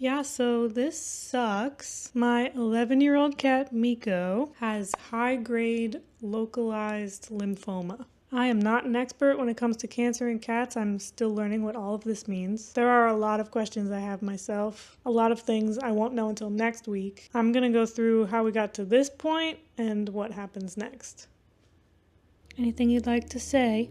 Yeah, so this sucks. My 11-year-old cat, Meeko, has high-grade localized lymphoma. I am not an expert when it comes to cancer in cats. I'm still learning what all of this means. There are a lot of questions I have myself, a lot of things I won't know until next week. I'm gonna go through how we got to this point and what happens next. Anything you'd like to say?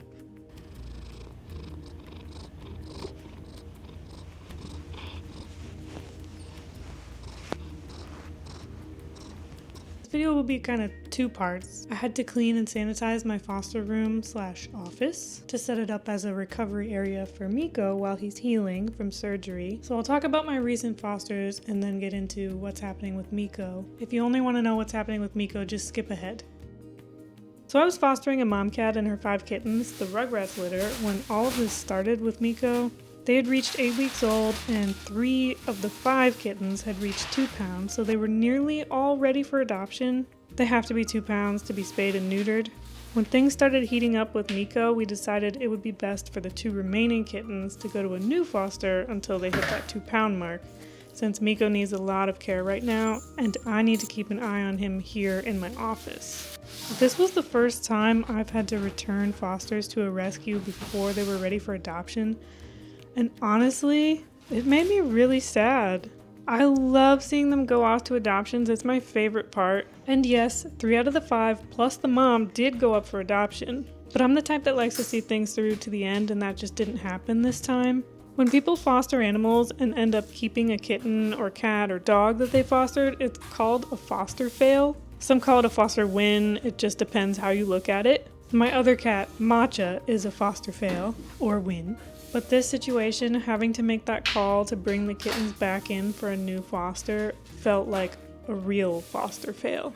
This video will be kind of two parts. I had to clean and sanitize my foster room / office to set it up as a recovery area for Meeko while he's healing from surgery. So I'll talk about my recent fosters and then get into what's happening with Meeko. If you only want to know what's happening with Meeko, just skip ahead. So I was fostering a mom cat and her 5 kittens, the Rugrats litter, when all of this started with Meeko. They had reached 8 weeks old, and 3 of the 5 kittens had reached 2 pounds, so they were nearly all ready for adoption. They have to be 2 pounds to be spayed and neutered. When things started heating up with Meeko, we decided it would be best for the 2 remaining kittens to go to a new foster until they hit that 2 pound mark, since Meeko needs a lot of care right now, and I need to keep an eye on him here in my office. This was the first time I've had to return fosters to a rescue before they were ready for adoption. And honestly, it made me really sad. I love seeing them go off to adoptions. It's my favorite part. And yes, 3 out of the 5 plus the mom did go up for adoption. But I'm the type that likes to see things through to the end, and that just didn't happen this time. When people foster animals and end up keeping a kitten or cat or dog that they fostered, it's called a foster fail. Some call it a foster win. It just depends how you look at it. My other cat, Matcha, is a foster fail or win. But this situation, having to make that call to bring the kittens back in for a new foster, felt like a real foster fail.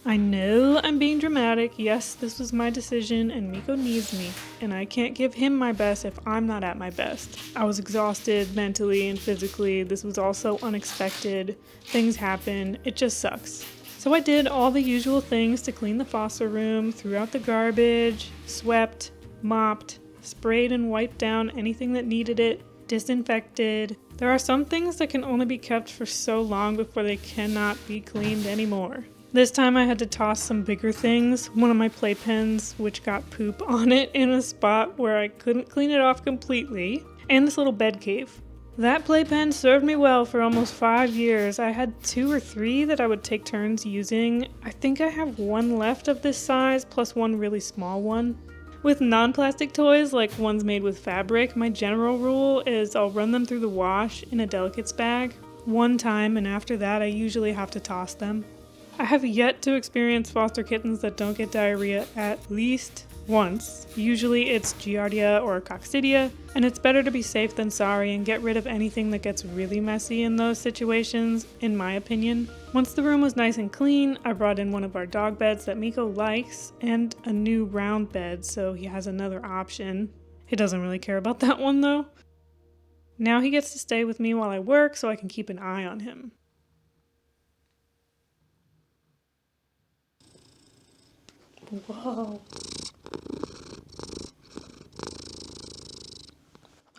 I know I'm being dramatic. Yes, this was my decision and Meeko needs me, and I can't give him my best if I'm not at my best. I was exhausted mentally and physically. This was also unexpected. Things happen. It just sucks. So I did all the usual things to clean the foster room, threw out the garbage, swept, mopped, sprayed and wiped down anything that needed it, disinfected. There are some things that can only be kept for so long before they cannot be cleaned anymore. This time I had to toss some bigger things, one of my playpens which got poop on it in a spot where I couldn't clean it off completely, and this little bed cave. That playpen served me well for almost 5 years. I had 2 or 3 that I would take turns using. I think I have 1 left of this size plus 1 really small one. With non-plastic toys, like ones made with fabric, my general rule is I'll run them through the wash in a delicates bag 1 time, and after that I usually have to toss them. I have yet to experience foster kittens that don't get diarrhea at least once. Usually it's Giardia or Coccidia, and it's better to be safe than sorry and get rid of anything that gets really messy in those situations, in my opinion. Once the room was nice and clean, I brought in one of our dog beds that Meeko likes, and a new round bed so he has another option. He doesn't really care about that one though. Now he gets to stay with me while I work so I can keep an eye on him. Whoa.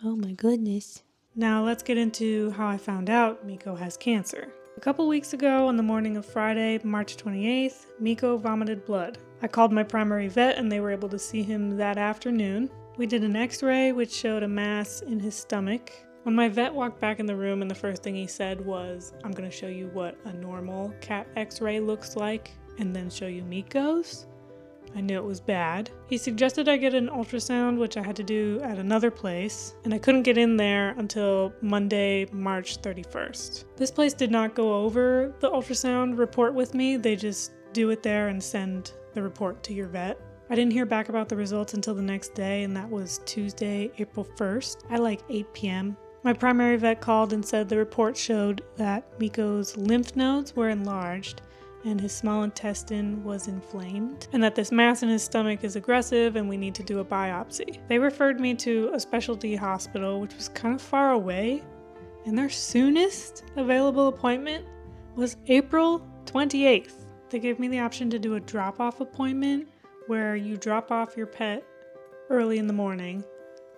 Oh my goodness. Now let's get into how I found out Meeko has cancer. A couple weeks ago, on the morning of Friday, March 28th, Meeko vomited blood. I called my primary vet and they were able to see him that afternoon. We did an x-ray which showed a mass in his stomach. When my vet walked back in the room and the first thing he said was, "I'm going to show you what a normal cat x-ray looks like and then show you Meeko's." I knew it was bad. He suggested I get an ultrasound, which I had to do at another place, and I couldn't get in there until Monday, March 31st. This place did not go over the ultrasound report with me. They just do it there and send the report to your vet. I didn't hear back about the results until the next day, and that was Tuesday, April 1st at like 8 p.m. My primary vet called and said the report showed that Meeko's lymph nodes were enlarged and his small intestine was inflamed, and that this mass in his stomach is aggressive and we need to do a biopsy. They referred me to a specialty hospital, which was kind of far away, and their soonest available appointment was April 28th. They gave me the option to do a drop-off appointment where you drop off your pet early in the morning,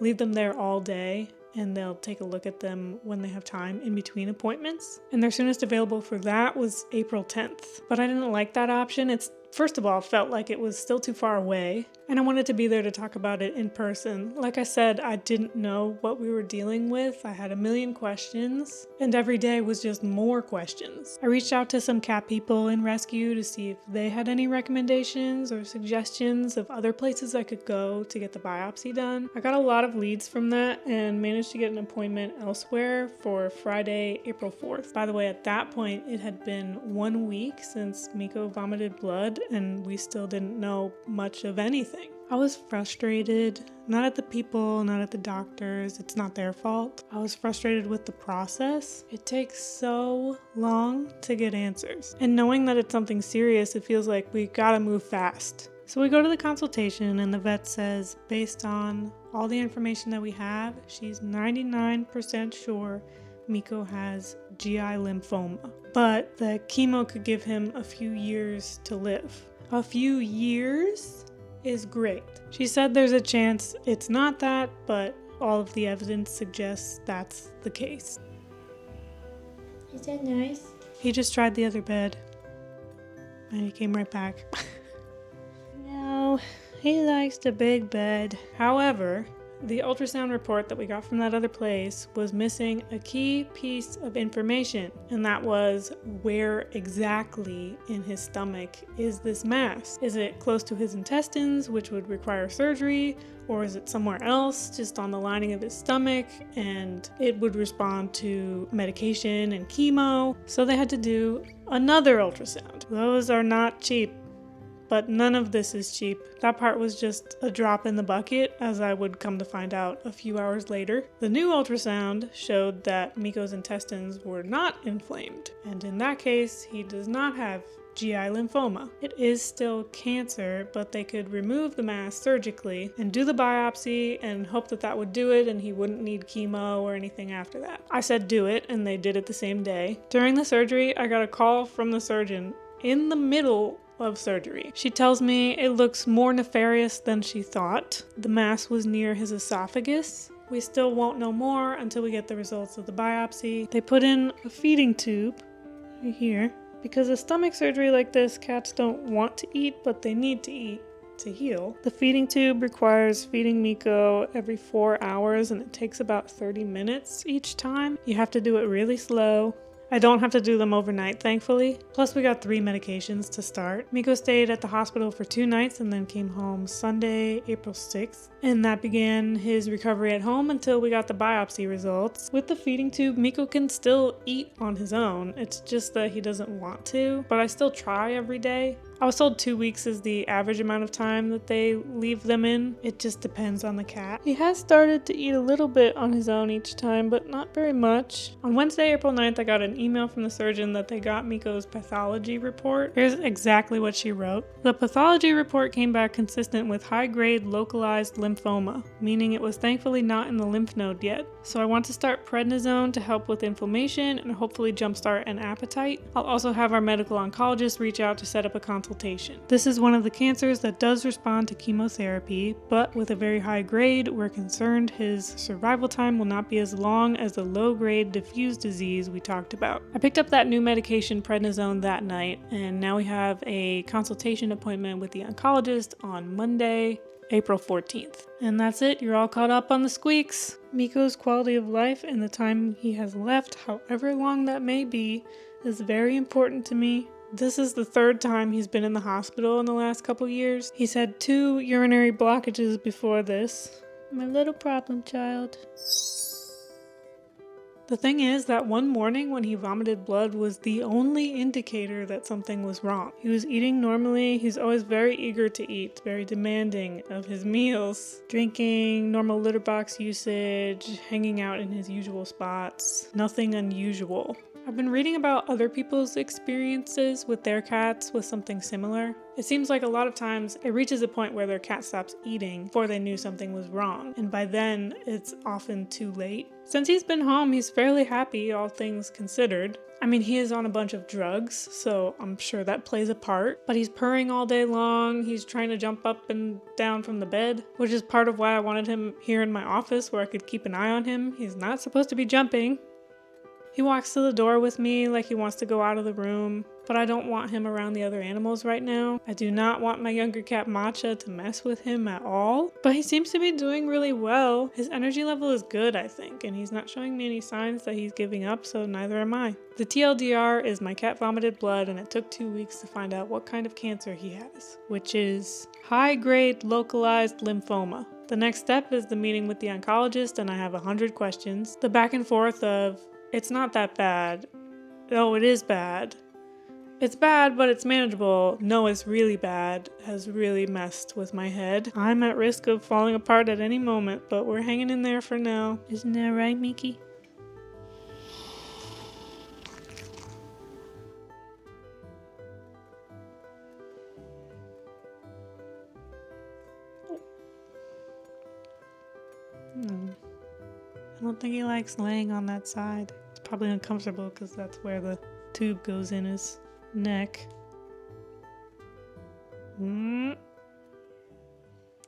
leave them there all day, and they'll take a look at them when they have time in between appointments. And their soonest available for that was April 10th. But I didn't like that option. First of all, felt like it was still too far away, and I wanted to be there to talk about it in person. Like I said, I didn't know what we were dealing with. I had a million questions, and every day was just more questions. I reached out to some cat people in rescue to see if they had any recommendations or suggestions of other places I could go to get the biopsy done. I got a lot of leads from that and managed to get an appointment elsewhere for Friday, April 4th. By the way, at that point, it had been 1 week since Meeko vomited blood, and we still didn't know much of anything. I was frustrated, not at the people, not at the doctors, it's not their fault. I was frustrated with the process. It takes so long to get answers. And knowing that it's something serious, it feels like we gotta move fast. So we go to the consultation and the vet says, based on all the information that we have, she's 99% sure Meeko has GI lymphoma, but the chemo could give him a few years to live. A few years is great. She said there's a chance it's not that, but all of the evidence suggests that's the case. Is that nice? He just tried the other bed, and he came right back. No, he likes the big bed. However, the ultrasound report that we got from that other place was missing a key piece of information, and that was where exactly in his stomach is this mass? Is it close to his intestines, which would require surgery, or is it somewhere else, just on the lining of his stomach, and it would respond to medication and chemo? So they had to do another ultrasound. Those are not cheap. But none of this is cheap. That part was just a drop in the bucket, as I would come to find out a few hours later. The new ultrasound showed that Meeko's intestines were not inflamed, and in that case, he does not have GI lymphoma. It is still cancer, but they could remove the mass surgically and do the biopsy and hope that that would do it and he wouldn't need chemo or anything after that. I said do it, and they did it the same day. During the surgery, I got a call from the surgeon in the middle of surgery. She tells me it looks more nefarious than she thought. The mass was near his esophagus. We still won't know more until we get the results of the biopsy. They put in a feeding tube right here. Because a stomach surgery like this, cats don't want to eat, but they need to eat to heal. The feeding tube requires feeding Meeko every 4 hours, and it takes about 30 minutes each time. You have to do it really slow. I don't have to do them overnight, thankfully. Plus, we got 3 medications to start. Meeko stayed at the hospital for 2 nights and then came home Sunday, April 6th. And that began his recovery at home until we got the biopsy results. With the feeding tube, Meeko can still eat on his own. It's just that he doesn't want to, but I still try every day. I was told 2 weeks is the average amount of time that they leave them in. It just depends on the cat. He has started to eat a little bit on his own each time, but not very much. On Wednesday, April 9th, I got an email from the surgeon that they got Meeko's pathology report. Here's exactly what she wrote. The pathology report came back consistent with high-grade localized lymphoma, meaning it was thankfully not in the lymph node yet. So I want to start prednisone to help with inflammation and hopefully jumpstart an appetite. I'll also have our medical oncologist reach out to set up a consultation. This is one of the cancers that does respond to chemotherapy, but with a very high grade, we're concerned his survival time will not be as long as the low-grade diffuse disease we talked about. I picked up that new medication, prednisone, that night, and now we have a consultation appointment with the oncologist on Monday, April 14th. And that's it. You're all caught up on the squeaks. Meeko's quality of life and the time he has left, however long that may be, is very important to me. This is the 3rd time he's been in the hospital in the last couple years. He's had 2 urinary blockages before this. My little problem child. The thing is that one morning when he vomited blood was the only indicator that something was wrong. He was eating normally. He's always very eager to eat, very demanding of his meals. Drinking, normal litter box usage, hanging out in his usual spots. Nothing unusual. I've been reading about other people's experiences with their cats with something similar. It seems like a lot of times it reaches a point where their cat stops eating before they knew something was wrong, and by then it's often too late. Since he's been home, he's fairly happy, all things considered. I mean, he is on a bunch of drugs, so I'm sure that plays a part, but he's purring all day long, he's trying to jump up and down from the bed, which is part of why I wanted him here in my office where I could keep an eye on him. He's not supposed to be jumping. He walks to the door with me like he wants to go out of the room, but I don't want him around the other animals right now. I do not want my younger cat Matcha to mess with him at all, but he seems to be doing really well. His energy level is good, I think, and he's not showing me any signs that he's giving up, so neither am I. The TLDR is my cat vomited blood, and it took 2 weeks to find out what kind of cancer he has, which is high-grade localized lymphoma. The next step is the meeting with the oncologist, and I have 100 questions. The back and forth of, it's not that bad. Oh, it is bad. It's bad, but it's manageable. No, it's really bad. Has really messed with my head. I'm at risk of falling apart at any moment, but we're hanging in there for now. Isn't that right, Mickey? I don't think he likes laying on that side. It's probably uncomfortable because that's where the tube goes in his neck.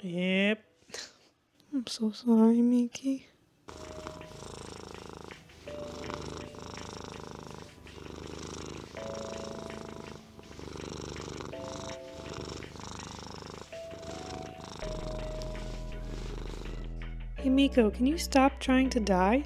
Yep. I'm so sorry, Mickey. Hey Meeko, can you stop trying to die?